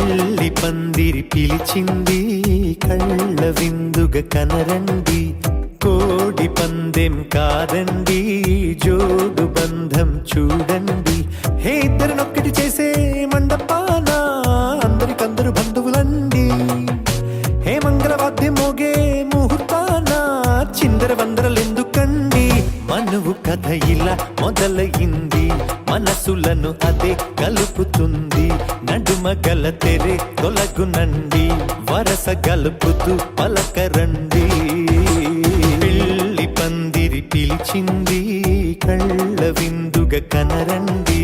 పెళ్లి పందిరి పిలిచింది కళ్ళ విందుగా కనరండి కోడి పందెం కాదండి జోడు బంధం చూడండి హే ఇద్దరినొక్కటి చేసే మండపాన అందరికందరు బంధువులండి హే మంగళవాద్యం మోగే ముహూర్తాన చిందర వందరలెందుకండి మనువు కథ ఇలా మొదలయింది మనసులను అదే కలుపుతుంది నడుమ గల తెరే తొలగునండి వరస గలుపుతూ పలకరండి పెళ్లి పందిరి పిలిచింది కళ్ళ విందుగా కనరండి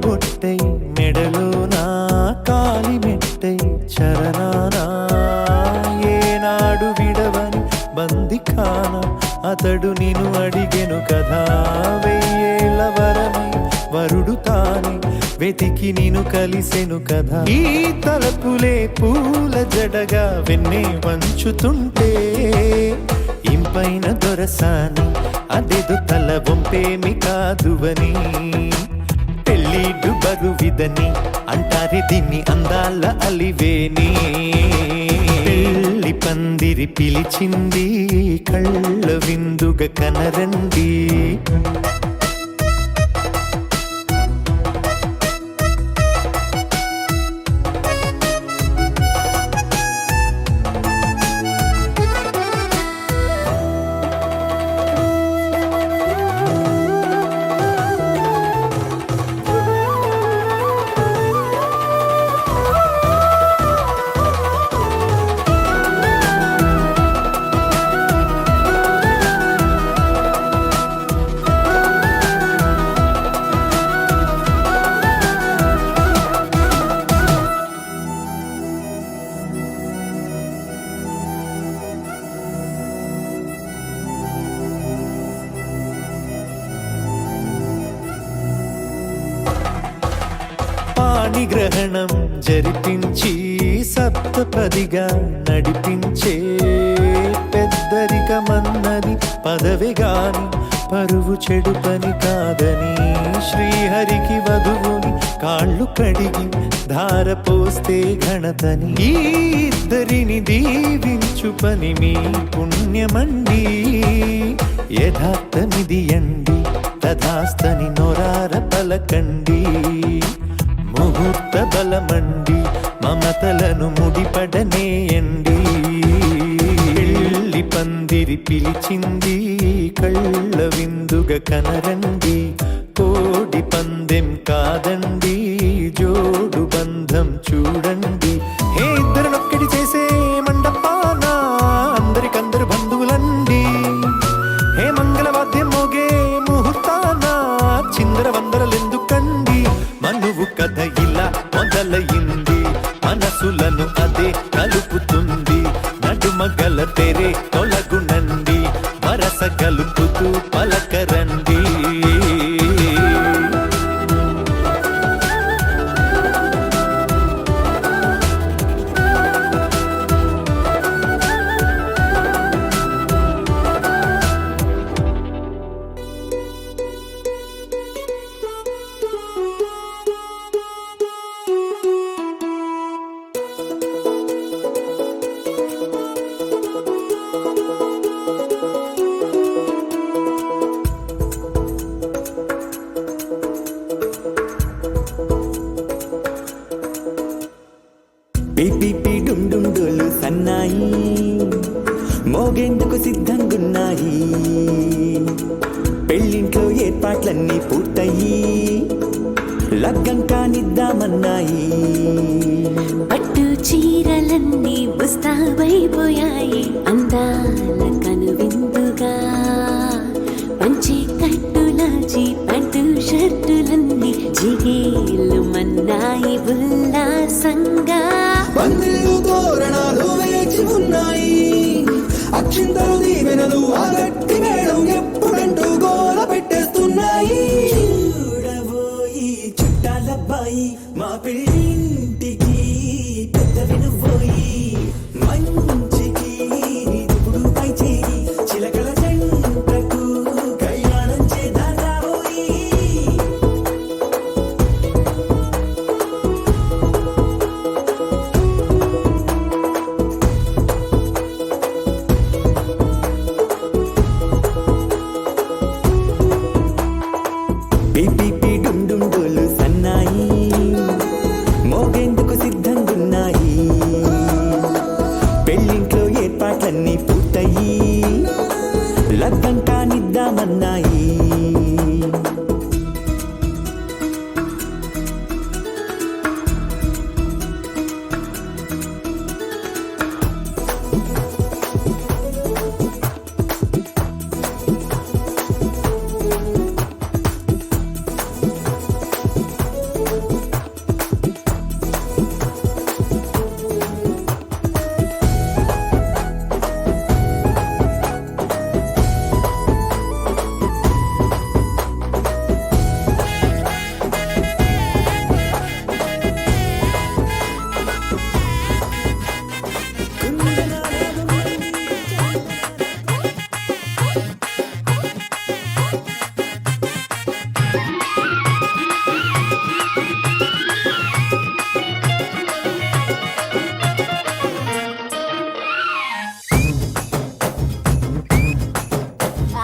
బొట్టై మెడలోనా కాలి మెట్టై చరణానా ఏనాడు విడవని బందిఖాన అతడు నిన్ను అడిగెను కదా వెయ్యేళ్ళ వరమై వరుడు తానే వెతికి నిన్ను కలిసెను కదా ఈ తలపులే పూల జడగా వెన్నే వంచుతుంటే ఇంపైన దొరసాని అదేదో తల వంపేమి కాదువని పెళ్ళిడు బరువిదని అంటారే దీన్ని అందాల అలివేని పెళ్లి పందిరి పిలిచింది కళ్ళ విందుగా కనరండి గ్రహణం జరిపించి సప్తపదిగా నడిపించే పెద్దరికమన్నది పదవి గాని పరువు చెడు పని కాదని శ్రీహరికి వధువుని కాళ్ళు కడిగి ధార పోస్తే ఘనతని ఈ ఇద్దరిని దీవించు పని మీ పుణ్యమండి యథార్థమిది అండి తథాస్తని నొరార పలకండి ముహూర్త బలమండి మమతలను ముడిపడనేయండి పెళ్లి పందిరి పిలిచింది కళ్ళ విందుగా కనరండి కోడి పందెం కాదండి జోడు బంధం చూడండి హే ఇద్దరినొక్కటి చేసే మండపాన అందరికందరు బంధువులండి హే మంగళవాద్యం మోగే ముహూర్తాన చిందర వందరలెందుకండి మనువు కథ ఇలా మొదలయింది మనసులను అదే కలుపుతుంది నడుమ గల తెరే తొలగునండి వరస గలుపుతూ పలకరండి పిపి డుండుండులు సన్నాయి మోగేందుకు సిద్ధంగున్నాయి పెళ్ళింట్లో ఏర్పాట్లన్నీ పూర్తయి లగ్గం కానిద్దామన్నాయి పట్టు చీరలన్నీ ముస్తాబైపోయాయి అందాల కనువిందుగా పంచి కట్టులాచి పట్టు షర్టులన్నీ జిగేలు మన్నాయి బుల్లా ఉల్లాసంగా పందిళ్ళు తోరణాలు వేచి ఉన్నాయి అక్షింతలు దీవెనలు ఆ గట్టి మేడం ఎప్పుడంటూ గోల పెట్టేస్తున్నాయి చూడబోయి చుట్టాలబ్బాయి మా పెళ్ళింటికి పెద్ద వినుబోయి మంచికి ఇప్పుడు పై చేయి చిలకల జంటకు కళ్యాణం చేద్దాం రాబోయి పిపి డుండుండోలు సన్నాయి మోగేందుకు సిద్ధంగున్నాయి పెళ్ళింట్లో ఏర్పాట్లన్నీ పూర్తయి లగ్గం కానిద్దామన్నాయి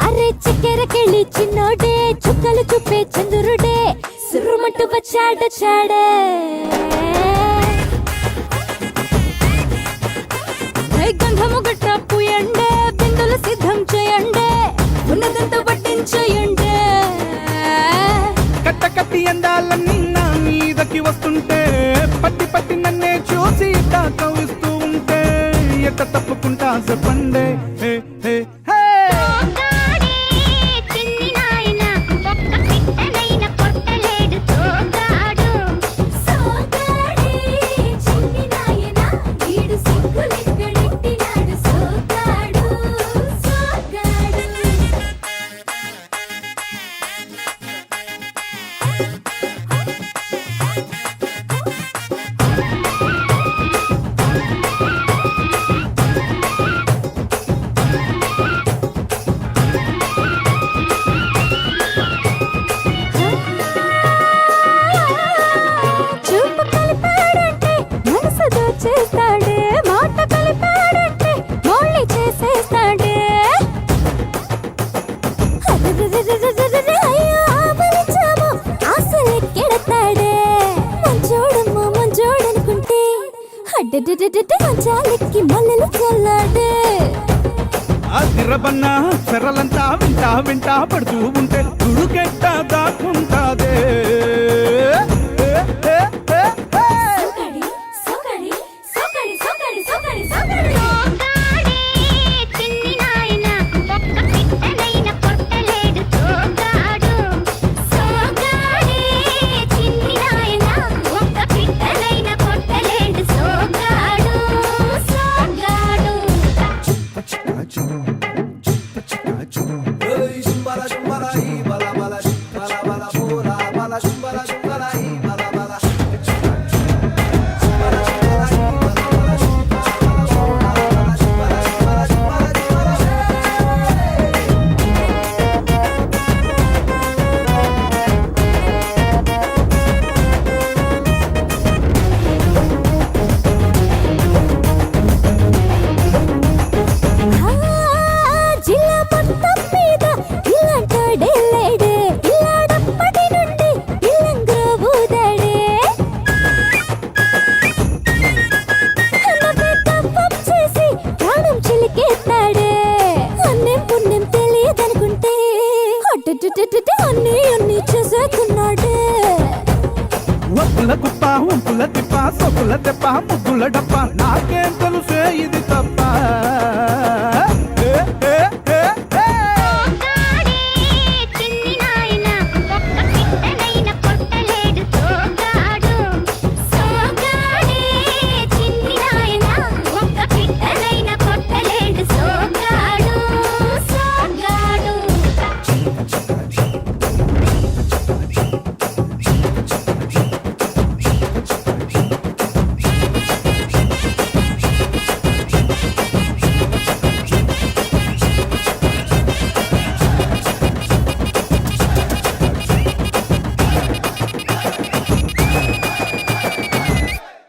అరే చక్కెరకెళ్ళి చిన్నోడే చుక్కలు చూపే చంద్రుడే సుర్రుమంటూ వచ్చాడే గంధము గట్ట పూయండే బిందులు సిద్ధం చేయండే ఉన్నదంతా పట్టించేయండే కట్ట కట్టి అందాలన్నీ నా మీదకి వస్తుంటే పట్టి పట్టి నన్నే చూసి కవిస్తూ ఉంటే ఎట్ట తప్పుకుంటా చెప్పండే హే హే హే చూపు కలిపాడంటే మనసు దోచేస్తాడే మాట కలిపాడంటే మోళ్ళి చేసేస్తాడే అయ్యో ఆపలించాము ఆశలెక్కెడతాడే మంచోడమ్మా మంచోడనుకుంటే అడ్డెడ్డెడ్డెడ్డె మంచాలెక్కి మల్లెలు చల్లాడే తిరబన్న చెరలంతా వింటా వింటా పడుతూ ఉంటే తుడుకెట్ట దాక్కుంటాదే అన్ని చేసేస్తున్నాడే ఒప్పుల కుప్ప ఉంపుల తిప్ప సొప్పుల తెప్ప ముద్దుల డప్ప నాకేం తెలుసే ఇది